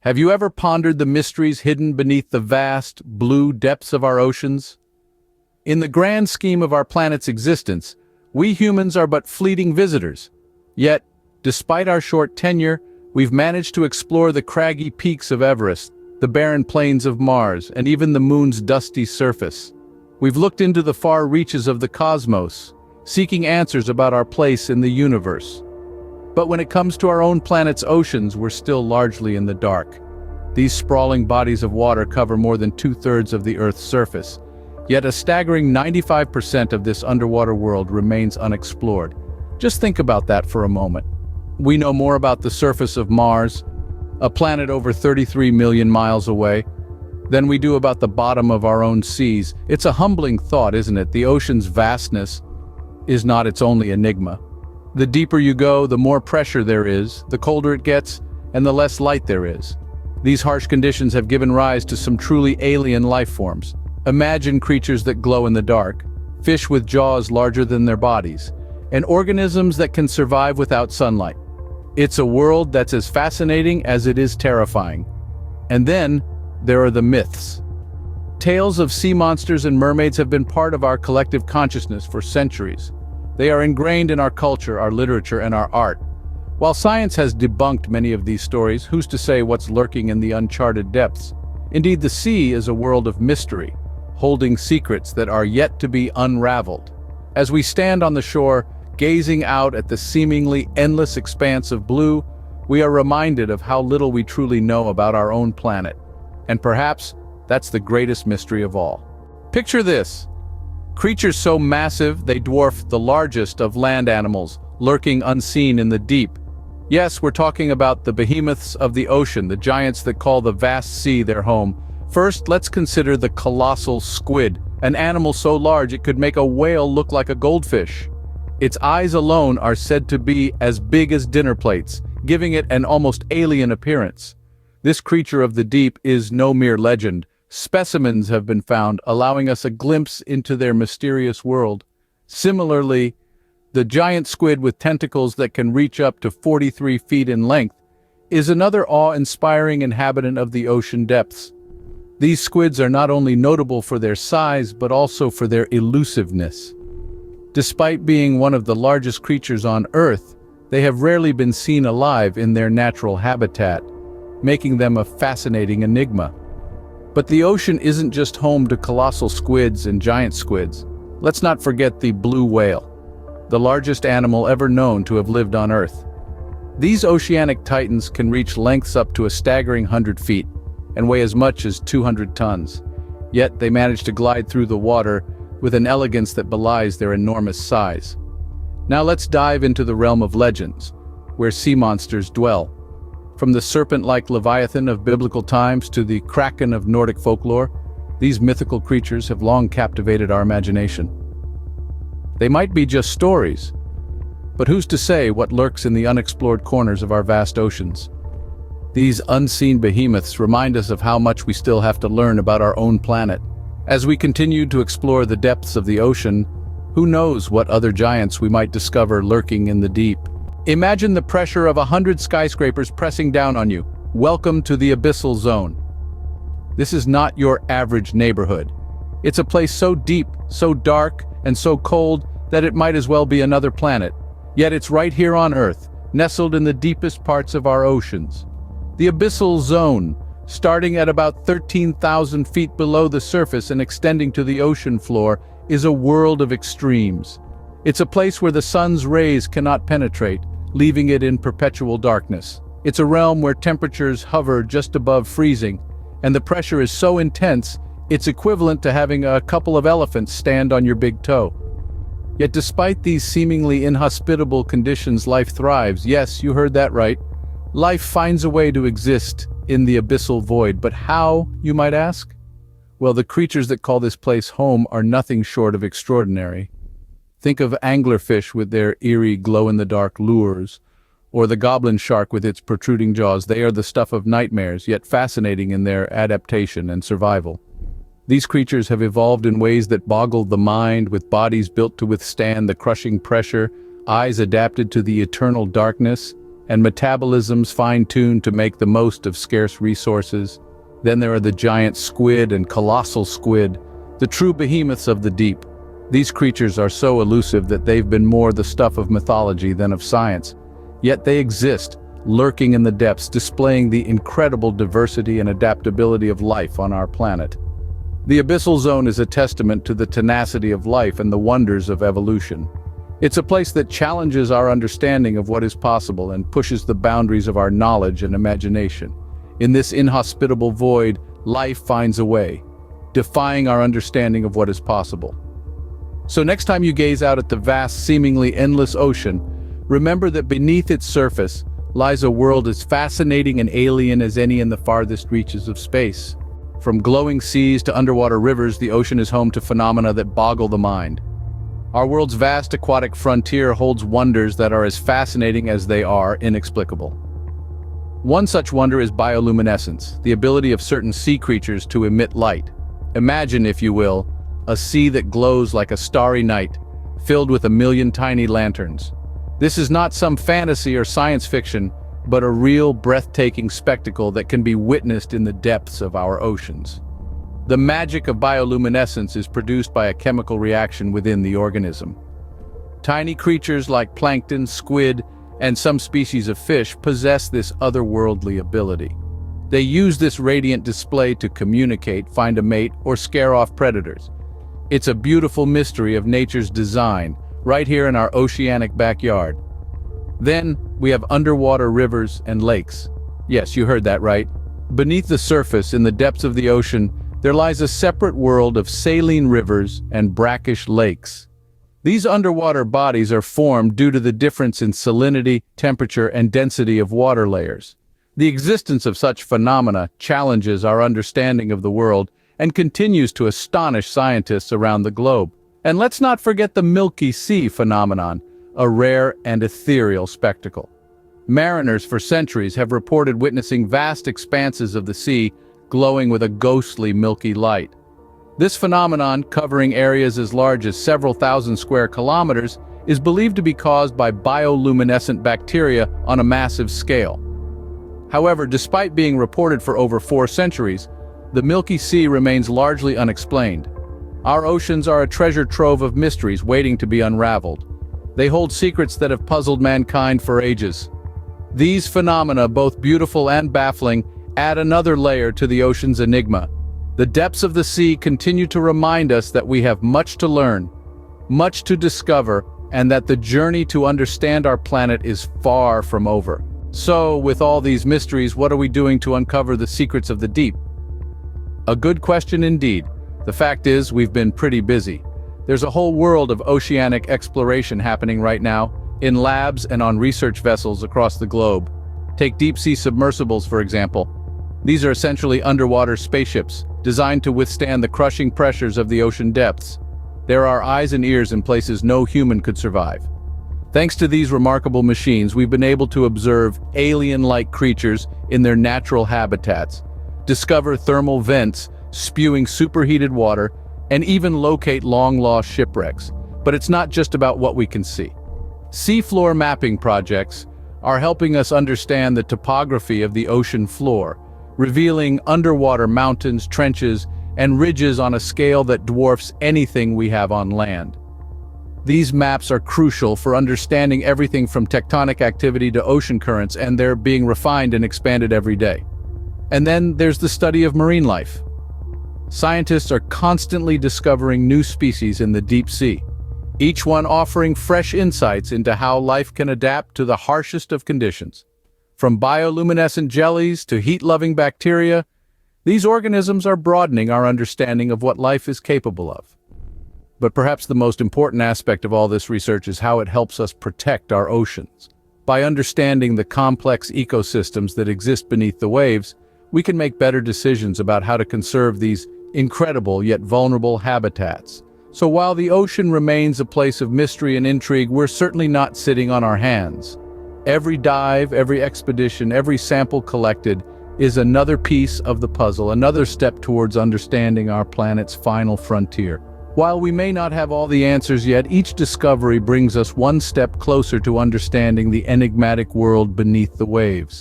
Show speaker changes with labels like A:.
A: Have you ever pondered the mysteries hidden beneath the vast, blue depths of our oceans? In the grand scheme of our planet's existence, we humans are but fleeting visitors. Yet, despite our short tenure, we've managed to explore the craggy peaks of Everest, the barren plains of Mars, and even the moon's dusty surface. We've looked into the far reaches of the cosmos, seeking answers about our place in the universe. But when it comes to our own planet's oceans, we're still largely in the dark. These sprawling bodies of water cover more than 2/3 of the Earth's surface, yet a staggering 95% of this underwater world remains unexplored. Just think about that for a moment. We know more about the surface of Mars, a planet over 33 million miles away, than we do about the bottom of our own seas. It's a humbling thought, isn't it? The ocean's vastness is not its only enigma. The deeper you go, the more pressure there is, the colder it gets, and the less light there is. These harsh conditions have given rise to some truly alien life forms. Imagine creatures that glow in the dark, fish with jaws larger than their bodies, and organisms that can survive without sunlight. It's a world that's as fascinating as it is terrifying. And then, there are the myths. Tales of sea monsters and mermaids have been part of our collective consciousness for centuries. They are ingrained in our culture, our literature, and our art. While science has debunked many of these stories, who's to say what's lurking in the uncharted depths? Indeed, the sea is a world of mystery, holding secrets that are yet to be unraveled. As we stand on the shore, gazing out at the seemingly endless expanse of blue, we are reminded of how little we truly know about our own planet. And perhaps that's the greatest mystery of all. Picture this. Creatures so massive they dwarf the largest of land animals, lurking unseen in the deep. Yes, we're talking about the behemoths of the ocean, the giants that call the vast sea their home. First, let's consider the colossal squid, an animal so large it could make a whale look like a goldfish. Its eyes alone are said to be as big as dinner plates, giving it an almost alien appearance. This creature of the deep is no mere legend. Specimens have been found, allowing us a glimpse into their mysterious world. Similarly, the giant squid with tentacles that can reach up to 43 feet in length is another awe-inspiring inhabitant of the ocean depths. These squids are not only notable for their size, but also for their elusiveness. Despite being one of the largest creatures on Earth, they have rarely been seen alive in their natural habitat, making them a fascinating enigma. But the ocean isn't just home to colossal squids and giant squids. Let's not forget the blue whale, the largest animal ever known to have lived on Earth. These oceanic titans can reach lengths up to a staggering 100 feet and weigh as much as 200 tons. Yet they manage to glide through the water with an elegance that belies their enormous size. Now let's dive into the realm of legends, where sea monsters dwell. From the serpent-like Leviathan of biblical times to the Kraken of Nordic folklore, these mythical creatures have long captivated our imagination. They might be just stories, but who's to say what lurks in the unexplored corners of our vast oceans? These unseen behemoths remind us of how much we still have to learn about our own planet. As we continue to explore the depths of the ocean, who knows what other giants we might discover lurking in the deep? Imagine the pressure of 100 skyscrapers pressing down on you. Welcome to the abyssal zone. This is not your average neighborhood. It's a place so deep, so dark, and so cold that it might as well be another planet. Yet it's right here on Earth, nestled in the deepest parts of our oceans. The abyssal zone, starting at about 13,000 feet below the surface and extending to the ocean floor, is a world of extremes. It's a place where the sun's rays cannot penetrate, leaving it in perpetual darkness. It's a realm where temperatures hover just above freezing, and the pressure is so intense, it's equivalent to having a couple of elephants stand on your big toe. Yet despite these seemingly inhospitable conditions, life thrives. Yes, you heard that right. Life finds a way to exist in the abyssal void. But how, you might ask? Well, the creatures that call this place home are nothing short of extraordinary. Think of anglerfish with their eerie glow-in-the-dark lures, or the goblin shark with its protruding jaws. They are the stuff of nightmares, yet fascinating in their adaptation and survival. These creatures have evolved in ways that boggle the mind, with bodies built to withstand the crushing pressure, eyes adapted to the eternal darkness, and metabolisms fine-tuned to make the most of scarce resources. Then there are the giant squid and colossal squid, the true behemoths of the deep. These creatures are so elusive that they've been more the stuff of mythology than of science. Yet they exist, lurking in the depths, displaying the incredible diversity and adaptability of life on our planet. The abyssal zone is a testament to the tenacity of life and the wonders of evolution. It's a place that challenges our understanding of what is possible and pushes the boundaries of our knowledge and imagination. In this inhospitable void, life finds a way, defying our understanding of what is possible. So next time you gaze out at the vast, seemingly endless ocean, remember that beneath its surface lies a world as fascinating and alien as any in the farthest reaches of space. From glowing seas to underwater rivers, the ocean is home to phenomena that boggle the mind. Our world's vast aquatic frontier holds wonders that are as fascinating as they are inexplicable. One such wonder is bioluminescence, the ability of certain sea creatures to emit light. Imagine, if you will, a sea that glows like a starry night, filled with a million tiny lanterns. This is not some fantasy or science fiction, but a real breathtaking spectacle that can be witnessed in the depths of our oceans. The magic of bioluminescence is produced by a chemical reaction within the organism. Tiny creatures like plankton, squid, and some species of fish possess this otherworldly ability. They use this radiant display to communicate, find a mate, or scare off predators. It's a beautiful mystery of nature's design, right here in our oceanic backyard. Then, we have underwater rivers and lakes. Yes, you heard that right. Beneath the surface, in the depths of the ocean, there lies a separate world of saline rivers and brackish lakes. These underwater bodies are formed due to the difference in salinity, temperature, and density of water layers. The existence of such phenomena challenges our understanding of the world and continues to astonish scientists around the globe. And let's not forget the Milky Sea phenomenon, a rare and ethereal spectacle. Mariners for centuries have reported witnessing vast expanses of the sea glowing with a ghostly milky light. This phenomenon, covering areas as large as several thousand square kilometers, is believed to be caused by bioluminescent bacteria on a massive scale. However, despite being reported for over 4 centuries, the Milky Sea remains largely unexplained. Our oceans are a treasure trove of mysteries waiting to be unraveled. They hold secrets that have puzzled mankind for ages. These phenomena, both beautiful and baffling, add another layer to the ocean's enigma. The depths of the sea continue to remind us that we have much to learn, much to discover, and that the journey to understand our planet is far from over. So, with all these mysteries, what are we doing to uncover the secrets of the deep? A good question indeed. The fact is, we've been pretty busy. There's a whole world of oceanic exploration happening right now, in labs and on research vessels across the globe. Take deep-sea submersibles, for example. These are essentially underwater spaceships, designed to withstand the crushing pressures of the ocean depths. There are eyes and ears in places no human could survive. Thanks to these remarkable machines, we've been able to observe alien-like creatures in their natural habitats, discover thermal vents spewing superheated water, and even locate long-lost shipwrecks. But it's not just about what we can see. Seafloor mapping projects are helping us understand the topography of the ocean floor, revealing underwater mountains, trenches, and ridges on a scale that dwarfs anything we have on land. These maps are crucial for understanding everything from tectonic activity to ocean currents, and they're being refined and expanded every day. And then there's the study of marine life. Scientists are constantly discovering new species in the deep sea, each one offering fresh insights into how life can adapt to the harshest of conditions. From bioluminescent jellies to heat-loving bacteria, these organisms are broadening our understanding of what life is capable of. But perhaps the most important aspect of all this research is how it helps us protect our oceans. By understanding the complex ecosystems that exist beneath the waves, we can make better decisions about how to conserve these incredible yet vulnerable habitats. So while the ocean remains a place of mystery and intrigue, we're certainly not sitting on our hands. Every dive, every expedition, every sample collected is another piece of the puzzle, another step towards understanding our planet's final frontier. While we may not have all the answers yet, each discovery brings us one step closer to understanding the enigmatic world beneath the waves.